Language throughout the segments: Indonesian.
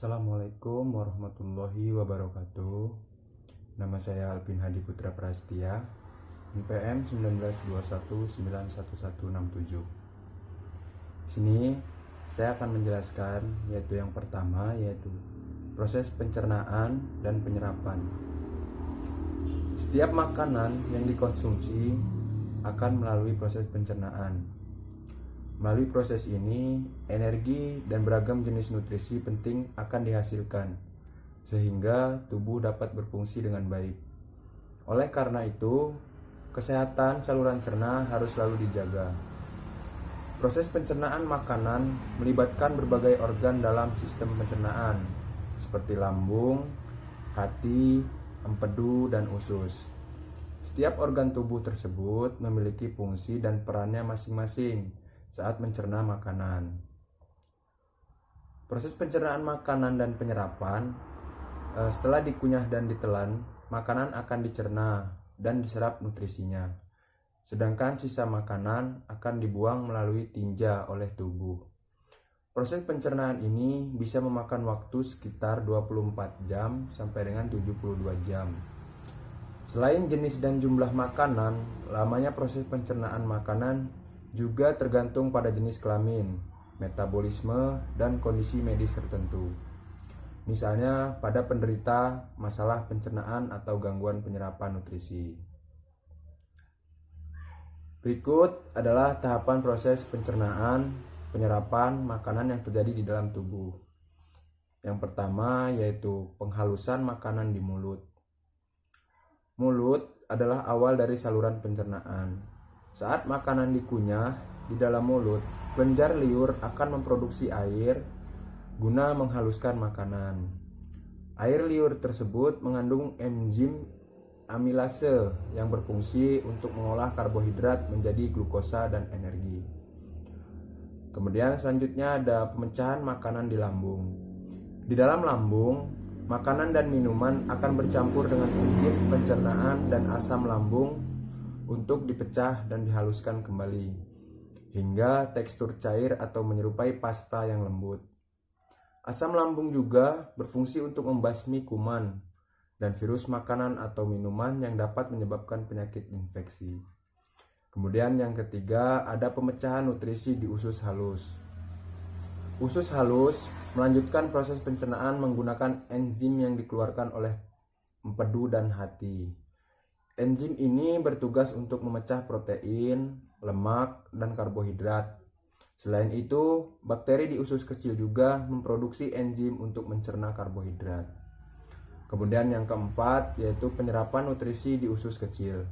Assalamualaikum warahmatullahi wabarakatuh. Nama saya Alvin Hadi Putra Prastia, NPM 1921911167. Sini saya akan menjelaskan yaitu yang pertama yaitu proses pencernaan dan penyerapan. Setiap makanan yang dikonsumsi akan melalui proses pencernaan. Melalui proses ini, energi dan beragam jenis nutrisi penting akan dihasilkan, sehingga tubuh dapat berfungsi dengan baik. Oleh karena itu, kesehatan saluran cerna harus selalu dijaga. Proses pencernaan makanan melibatkan berbagai organ dalam sistem pencernaan, seperti lambung, hati, empedu, dan usus. Setiap organ tubuh tersebut memiliki fungsi dan perannya masing-masing saat mencerna makanan. Proses pencernaan makanan dan penyerapan, setelah dikunyah dan ditelan, makanan akan dicerna dan diserap nutrisinya. Sedangkan sisa makanan akan dibuang melalui tinja oleh tubuh. Proses pencernaan ini bisa memakan waktu sekitar 24 jam sampai dengan 72 jam. Selain jenis dan jumlah makanan, lamanya proses pencernaan makanan juga tergantung pada jenis kelamin, metabolisme, dan kondisi medis tertentu. Misalnya pada penderita masalah pencernaan atau gangguan penyerapan nutrisi. Berikut adalah tahapan proses pencernaan, penyerapan makanan yang terjadi di dalam tubuh. Yang pertama yaitu penghalusan makanan di mulut. Mulut adalah awal dari saluran pencernaan. Saat makanan dikunyah di dalam mulut, kelenjar liur akan memproduksi air guna menghaluskan makanan. Air liur tersebut mengandung enzim amilase yang berfungsi untuk mengolah karbohidrat menjadi glukosa dan energi. Kemudian selanjutnya ada pemecahan makanan di lambung. Di dalam lambung, makanan dan minuman akan bercampur dengan enzim pencernaan dan asam lambung untuk dipecah dan dihaluskan kembali hingga tekstur cair atau menyerupai pasta yang lembut. Asam lambung juga berfungsi untuk membasmi kuman dan virus makanan atau minuman yang dapat menyebabkan penyakit infeksi. Kemudian yang ketiga ada pemecahan nutrisi di usus halus. Usus halus melanjutkan proses pencernaan menggunakan enzim yang dikeluarkan oleh empedu dan hati. Enzim ini bertugas untuk memecah protein, lemak, dan karbohidrat. Selain itu, bakteri di usus kecil juga memproduksi enzim untuk mencerna karbohidrat. Kemudian yang keempat yaitu penyerapan nutrisi di usus kecil.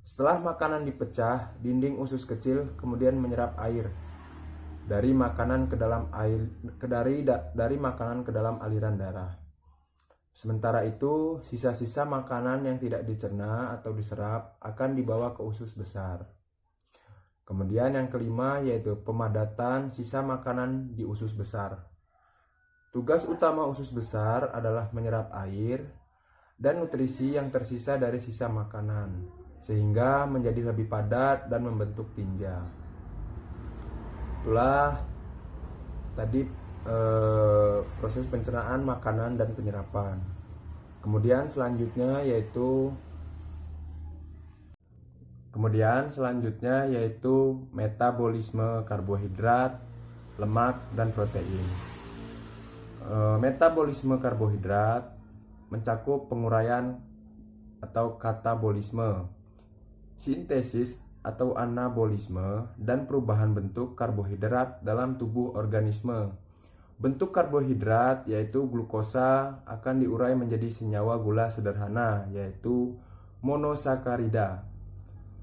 Setelah makanan dipecah, dinding usus kecil kemudian menyerap air dari makanan ke dalam makanan ke dalam aliran darah. Sementara itu, sisa-sisa makanan yang tidak dicerna atau diserap akan dibawa ke usus besar. Kemudian yang kelima yaitu pemadatan sisa makanan di usus besar. Tugas utama usus besar adalah menyerap air dan nutrisi yang tersisa dari sisa makanan, sehingga menjadi lebih padat dan membentuk tinja. Itulah tadi proses pencernaan makanan dan penyerapan. Kemudian selanjutnya yaitu metabolisme karbohidrat, lemak, dan protein. Metabolisme karbohidrat mencakup penguraian atau katabolisme, sintesis atau anabolisme, dan perubahan bentuk karbohidrat dalam tubuh organisme. Bentuk karbohidrat yaitu glukosa akan diurai menjadi senyawa gula sederhana yaitu monosakarida.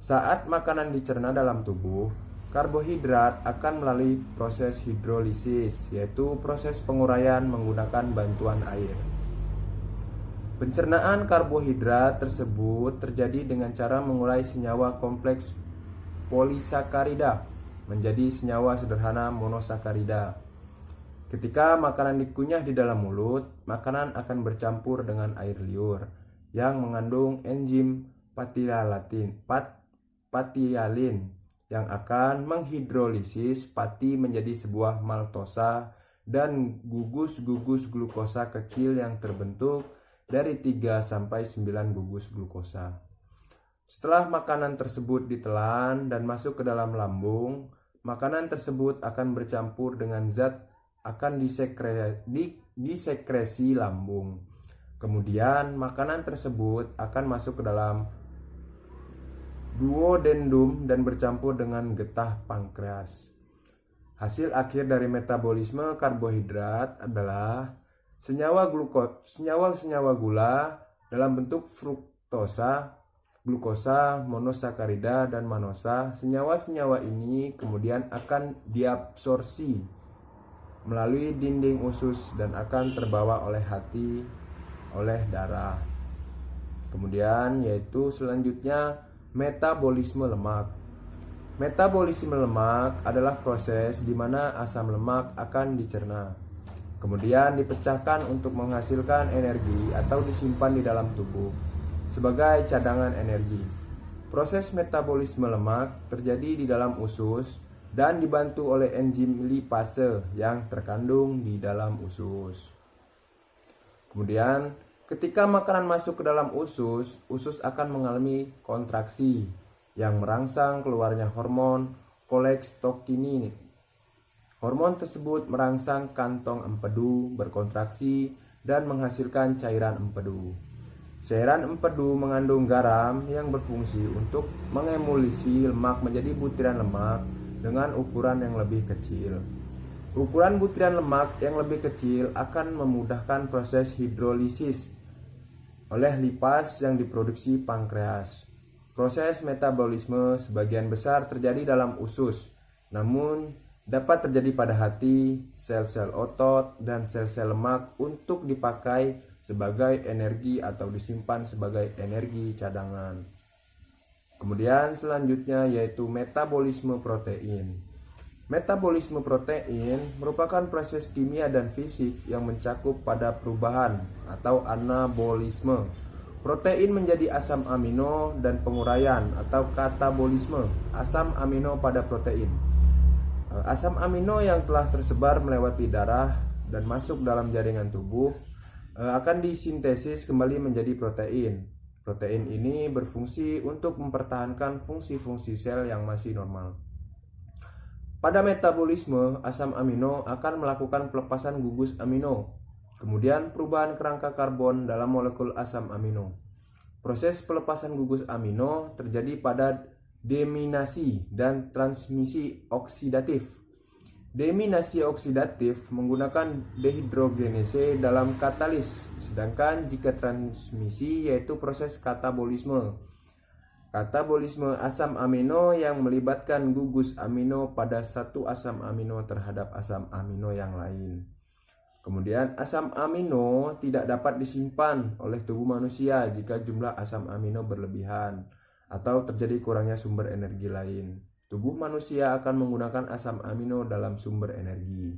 Saat makanan dicerna dalam tubuh, karbohidrat akan melalui proses hidrolisis yaitu proses penguraian menggunakan bantuan air. Pencernaan karbohidrat tersebut terjadi dengan cara mengurai senyawa kompleks polisakarida menjadi senyawa sederhana monosakarida. Ketika makanan dikunyah di dalam mulut, makanan akan bercampur dengan air liur yang mengandung enzim patialin yang akan menghidrolisis pati menjadi sebuah maltosa dan gugus-gugus glukosa kecil yang terbentuk dari 3 sampai 9 gugus glukosa. Setelah makanan tersebut ditelan dan masuk ke dalam lambung, makanan tersebut akan bercampur dengan zat akan disekresi lambung. Kemudian makanan tersebut akan masuk ke dalam duodendum dan bercampur dengan getah pankreas. Hasil akhir dari metabolisme karbohidrat adalah senyawa gula dalam bentuk fruktosa, glukosa, monosakarida, dan manosa. Senyawa-senyawa ini kemudian akan diabsorpsi melalui dinding usus dan akan terbawa oleh hati, oleh darah. Kemudian yaitu selanjutnya metabolisme lemak. Metabolisme lemak adalah proses di mana asam lemak akan dicerna, kemudian dipecahkan untuk menghasilkan energi atau disimpan di dalam tubuh sebagai cadangan energi. Proses metabolisme lemak terjadi di dalam usus dan dibantu oleh enzim lipase yang terkandung di dalam usus. Kemudian ketika makanan masuk ke dalam usus, usus akan mengalami kontraksi yang merangsang keluarnya hormon kolekstokinin. Hormon tersebut merangsang kantong empedu berkontraksi dan menghasilkan cairan empedu. Cairan empedu mengandung garam yang berfungsi untuk mengemulsi lemak menjadi butiran lemak dengan ukuran yang lebih kecil. Ukuran butiran lemak yang lebih kecil akan memudahkan proses hidrolisis oleh lipas yang diproduksi pankreas. Proses metabolisme sebagian besar terjadi dalam usus, namun dapat terjadi pada hati, sel-sel otot, dan sel-sel lemak untuk dipakai sebagai energi atau disimpan sebagai energi cadangan. Kemudian selanjutnya yaitu metabolisme protein. Metabolisme protein merupakan proses kimia dan fisik yang mencakup pada perubahan atau anabolisme protein menjadi asam amino dan penguraian atau katabolisme asam amino pada protein. Asam amino yang telah tersebar melewati darah dan masuk dalam jaringan tubuh akan disintesis kembali menjadi protein. Protein ini berfungsi untuk mempertahankan fungsi-fungsi sel yang masih normal. Pada metabolisme, asam amino akan melakukan pelepasan gugus amino, kemudian perubahan kerangka karbon dalam molekul asam amino. Proses pelepasan gugus amino terjadi pada deaminasi dan transmisi oksidatif. Deaminasi oksidatif menggunakan dehidrogenase dalam katalis, sedangkan jika transmisi yaitu proses katabolisme. Katabolisme asam amino yang melibatkan gugus amino pada satu asam amino terhadap asam amino yang lain. Kemudian asam amino tidak dapat disimpan oleh tubuh manusia jika jumlah asam amino berlebihan atau terjadi kurangnya sumber energi lain. Tubuh manusia akan menggunakan asam amino dalam sumber energi.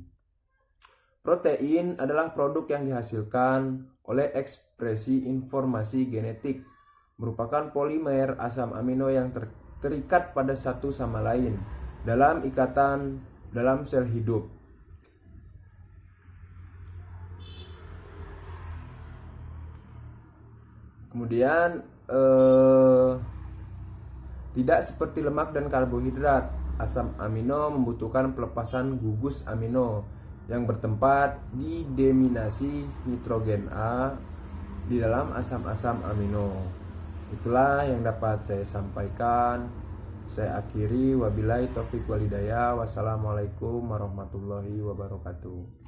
Protein adalah produk yang dihasilkan oleh ekspresi informasi genetik, merupakan polimer asam amino yang terikat pada satu sama lain dalam ikatan dalam sel hidup. Kemudian tidak seperti lemak dan karbohidrat, asam amino membutuhkan pelepasan gugus amino yang bertempat di deaminasi nitrogen A di dalam asam-asam amino. Itulah yang dapat saya sampaikan. Saya akhiri, wabillahi taufik walhidayah. Wassalamualaikum warahmatullahi wabarakatuh.